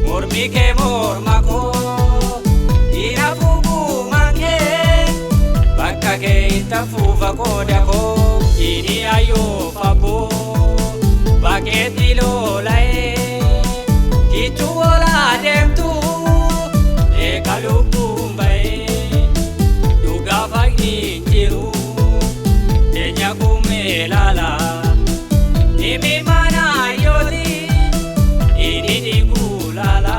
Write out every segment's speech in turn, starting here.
mormi ke mormako ina fubu mange bakka ke tafuva kodako ini ayo fabo baketi lolae kitu ola demtu e kalubumbai duga fagni jiru denya kumelala imi mana yodi ini digulala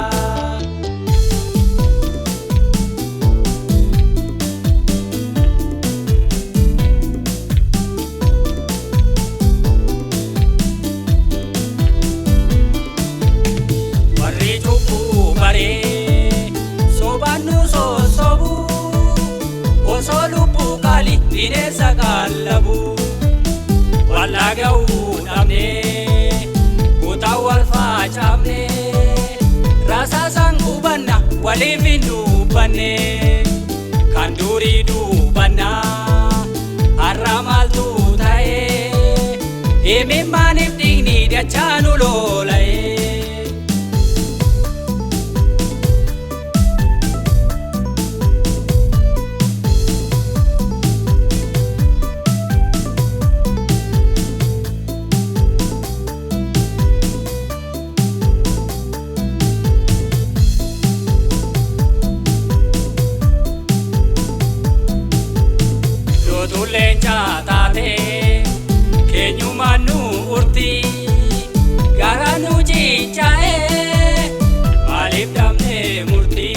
warri cupu bare sobanu sosobu osolupu kali binesa kallabu walagau namne utawal facamne rasa sanggubanna walivindu banne kanduri du banna aramal tu tae eme manip dingni dia chanu lolae Lenca tate kenyu manu urti garanu jicae malip damne murti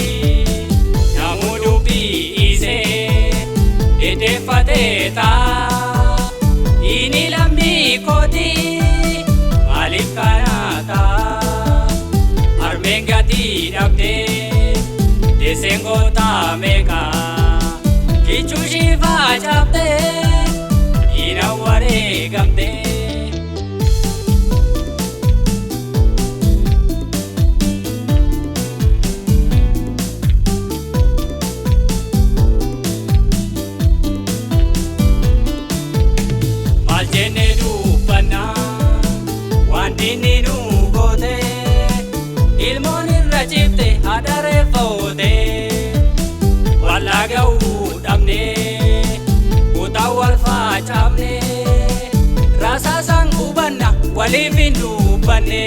namudu bi ise ede fateta ini lambi koti malip kanata armengati dabde desengota meka kichu shiva chapte ina ware gamte maljene du bana wandini nu gote ilmoni rajipte adare fode walagau damne utawal facamne rasa sanggubanna walivindu banne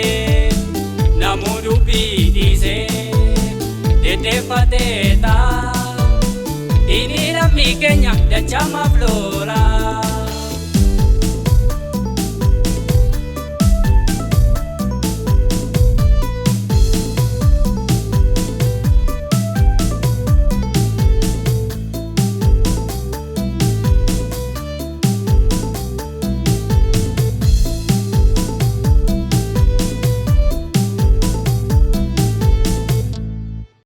namudu bidise dede fateta ini rami kenya dachama flora